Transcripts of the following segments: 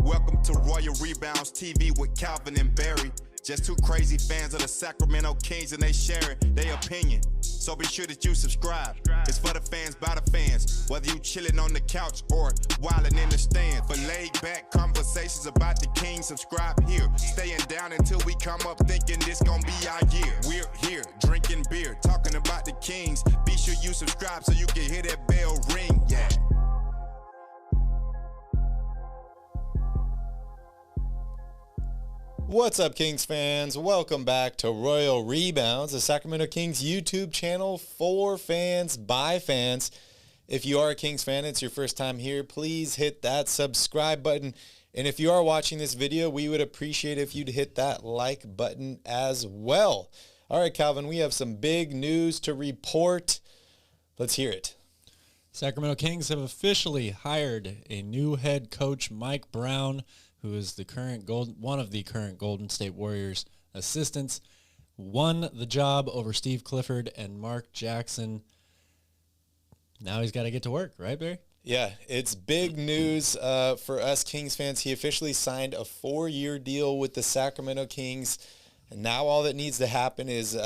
Welcome to Royal Rebounds TV with Calvin and Barry. Just two crazy fans of the Sacramento Kings, and they sharing their opinion. So be sure that you subscribe. It's for the fans, by the fans. Whether you chilling on the couch or wilding in the stands. For laid back conversations about the Kings, subscribe here. Staying down until we come up thinking this gonna be our year. We're here drinking beer, talking about the Kings. Be sure you subscribe so you can hear that bell ring. Yeah. What's up, Kings fans? Welcome back to Royal Rebounds, the Sacramento Kings YouTube channel for fans, by fans. If you are a Kings fan, it's your first time here, please hit that subscribe button. And if you are watching this video, we would appreciate if you'd hit that like button as well. All right, Calvin, we have some big news to report. Let's hear it. Sacramento Kings have officially hired a new head coach, Mike Brown, who is the one of the current Golden State Warriors assistants, won the job over Steve Clifford and Mark Jackson. Now he's got to get to work, right, Barry? Yeah, it's big news for us Kings fans. He officially signed a 4-year deal with the Sacramento Kings. And now all that needs to happen is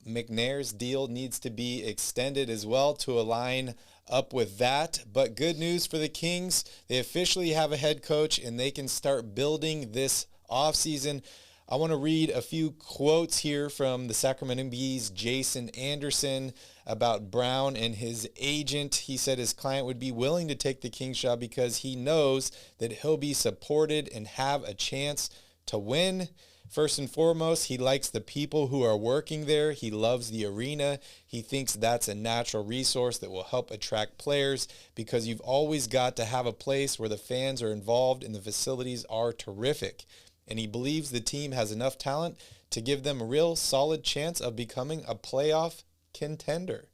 McNair's deal needs to be extended as well to align up with that. But good news for the Kings. They officially have a head coach and they can start building this offseason. I want to read a few quotes here from the Sacramento Bee's Jason Anderson about Brown and his agent. He said his client would be willing to take the Kings job because he knows that he'll be supported and have a chance to win. First and foremost, he likes the people who are working there. He loves the arena. He thinks that's a natural resource that will help attract players because you've always got to have a place where the fans are involved and the facilities are terrific. And he believes the team has enough talent to give them a real solid chance of becoming a playoff contender.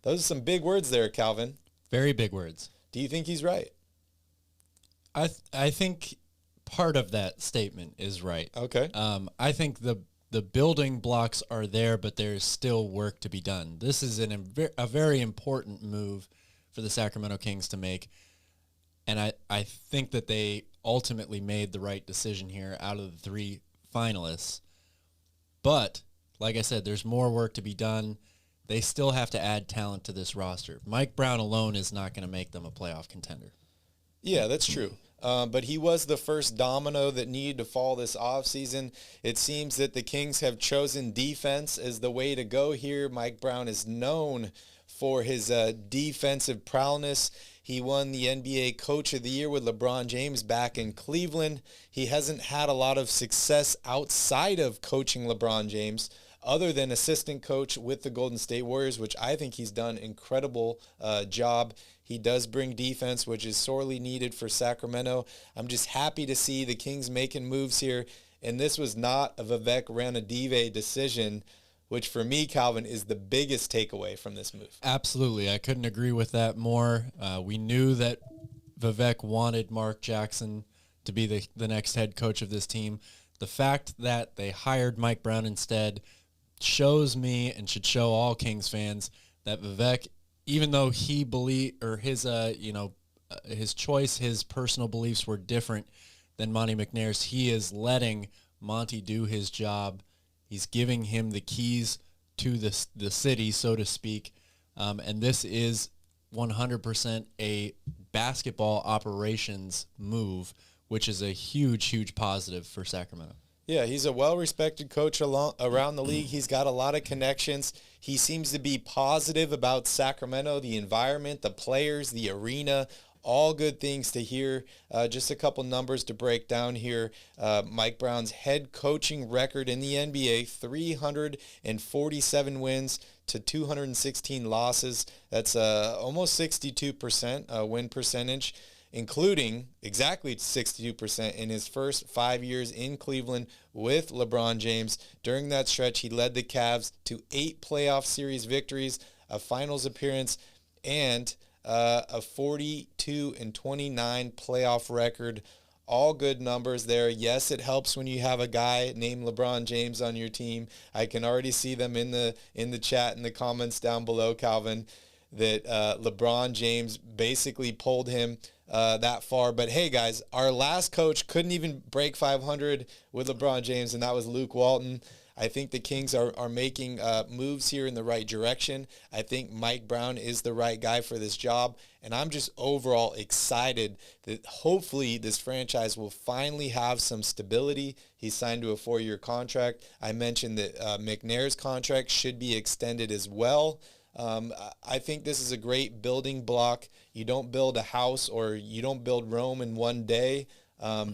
Those are some big words there, Calvin. Very big words. Do you think he's right? I think part of that statement is right. Okay. I think the building blocks are there, but there's still work to be done. This is a very important move for the Sacramento Kings to make, and I think that they ultimately made the right decision here out of the 3 finalists. But, like I said, there's more work to be done. They still have to add talent to this roster. Mike Brown alone is not going to make them a playoff contender. Yeah, that's true. But he was the first domino that needed to fall this offseason. It seems that the Kings have chosen defense as the way to go here. Mike Brown is known for his defensive prowess. He won the NBA Coach of the Year with LeBron James back in Cleveland. He hasn't had a lot of success outside of coaching LeBron James, other than assistant coach with the Golden State Warriors, which I think he's done an incredible job. He does bring defense, which is sorely needed for Sacramento. I'm just happy to see the Kings making moves here. And this was not a Vivek Ranadive decision, which for me, Calvin, is the biggest takeaway from this move. Absolutely. I couldn't agree with that more. We knew that Vivek wanted Mark Jackson to be the next head coach of this team. The fact that they hired Mike Brown instead shows me and should show all Kings fans that Vivek, even though he his choice, his personal beliefs were different than Monty McNair's, he is letting Monty do his job. He's giving him the keys to the city, so to speak. And this is 100% a basketball operations move, which is a huge, huge positive for Sacramento. Yeah, he's a well-respected coach around the league. He's got a lot of connections. He seems to be positive about Sacramento, the environment, the players, the arena, all good things to hear. Just a couple numbers to break down here. Mike Brown's head coaching record in the NBA, 347 wins to 216 losses. That's almost 62% win percentage, including exactly 62% in his first 5 years in Cleveland with LeBron James. During that stretch, he led the Cavs to 8 playoff series victories, a finals appearance, and a 42-29 playoff record. All good numbers there. Yes, it helps when you have a guy named LeBron James on your team. I can already see them in the chat, in the comments down below, Calvin. that LeBron James basically pulled him that far. But hey, guys, our last coach couldn't even break 500 with LeBron James, and that was Luke Walton. I think the Kings are making moves here in the right direction. I think Mike Brown is the right guy for this job, and I'm just overall excited that hopefully this franchise will finally have some stability. He's signed to a 4-year contract. I mentioned that McNair's contract should be extended as well. I think this is a great building block. You don't build a house or you don't build Rome in one day.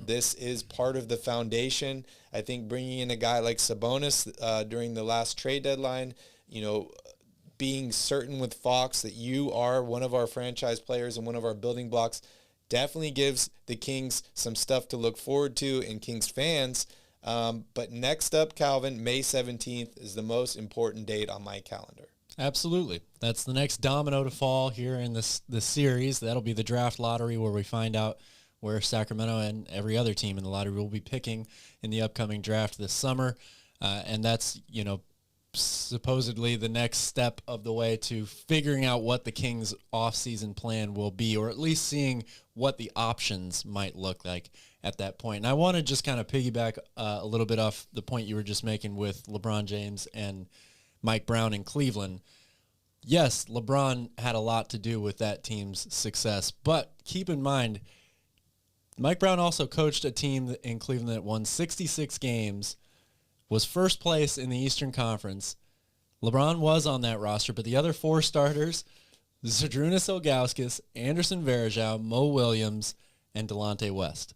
This is part of the foundation. I think bringing in a guy like Sabonis during the last trade deadline, being certain with Fox that you are one of our franchise players and one of our building blocks definitely gives the Kings some stuff to look forward to and Kings fans. But next up, Calvin, May 17th is the most important date on my calendar. Absolutely. That's the next domino to fall here in this series. That'll be the draft lottery where we find out where Sacramento and every other team in the lottery will be picking in the upcoming draft this summer. And that's, supposedly the next step of the way to figuring out what the Kings' offseason plan will be, or at least seeing what the options might look like at that point. And I want to just kind of piggyback a little bit off the point you were just making with LeBron James and Mike Brown in Cleveland. Yes, LeBron had a lot to do with that team's success, but keep in mind, Mike Brown also coached a team in Cleveland that won 66 games, was first place in the Eastern Conference. LeBron was on that roster, but the other 4 starters, Zydrunas Ilgauskas, Anderson Varejao, Mo Williams, and Delonte West.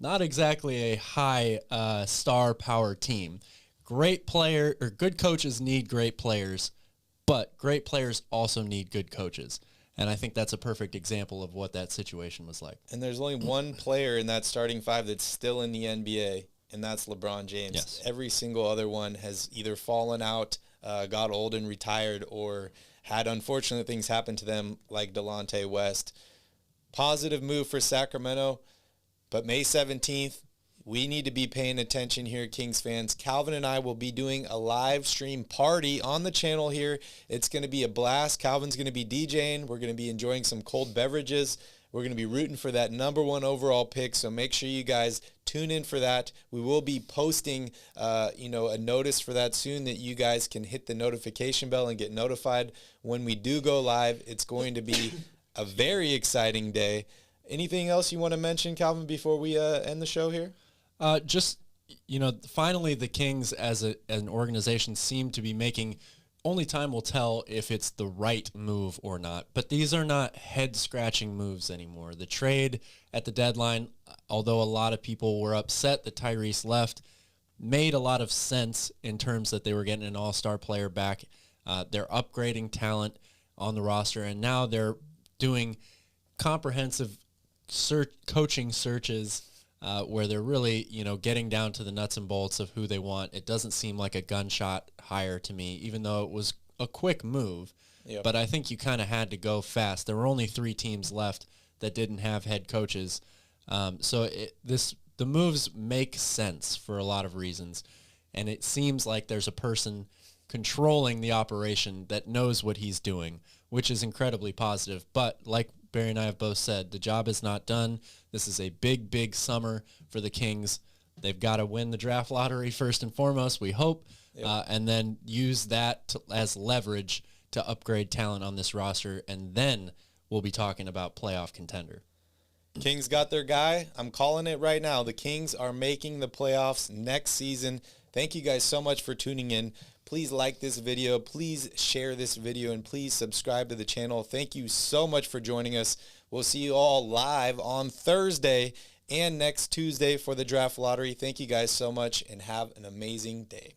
Not exactly a high star power team. Great player, or good coaches need great players, but great players also need good coaches. And I think that's a perfect example of what that situation was like. And there's only one player in that starting 5 that's still in the NBA, and that's LeBron James. Yes. Every single other one has either fallen out, got old and retired, or had unfortunate things happen to them like Delonte West. Positive move for Sacramento, but May 17th, we need to be paying attention here, Kings fans. Calvin and I will be doing a live stream party on the channel here. It's going to be a blast. Calvin's going to be DJing. We're going to be enjoying some cold beverages. We're going to be rooting for that number 1 overall pick, so make sure you guys tune in for that. We will be posting, a notice for that soon that you guys can hit the notification bell and get notified when we do go live. It's going to be a very exciting day. Anything else you want to mention, Calvin, before we end the show here? Finally the Kings as an organization seem to be making, only time will tell if it's the right move or not, but these are not head-scratching moves anymore. The trade at the deadline, although a lot of people were upset that Tyrese left, made a lot of sense in terms that they were getting an all-star player back. They're upgrading talent on the roster, and now they're doing comprehensive coaching searches where they're really, getting down to the nuts and bolts of who they want. It doesn't seem like a gunshot hire to me, even though it was a quick move. Yep. But I think you kind of had to go fast. There were only 3 teams left that didn't have head coaches. The moves make sense for a lot of reasons. And it seems like there's a person controlling the operation that knows what he's doing, which is incredibly positive. But like Barry and I have both said, the job is not done. This is a big, big summer for the Kings. They've got to win the draft lottery first and foremost, we hope, and then use that as leverage to upgrade talent on this roster, and then we'll be talking about playoff contender. Kings got their guy. I'm calling it right now. The Kings are making the playoffs next season. Thank you guys so much for tuning in. Please like this video, please share this video, and please subscribe to the channel. Thank you so much for joining us. We'll see you all live on Thursday and next Tuesday for the draft lottery. Thank you guys so much, and have an amazing day.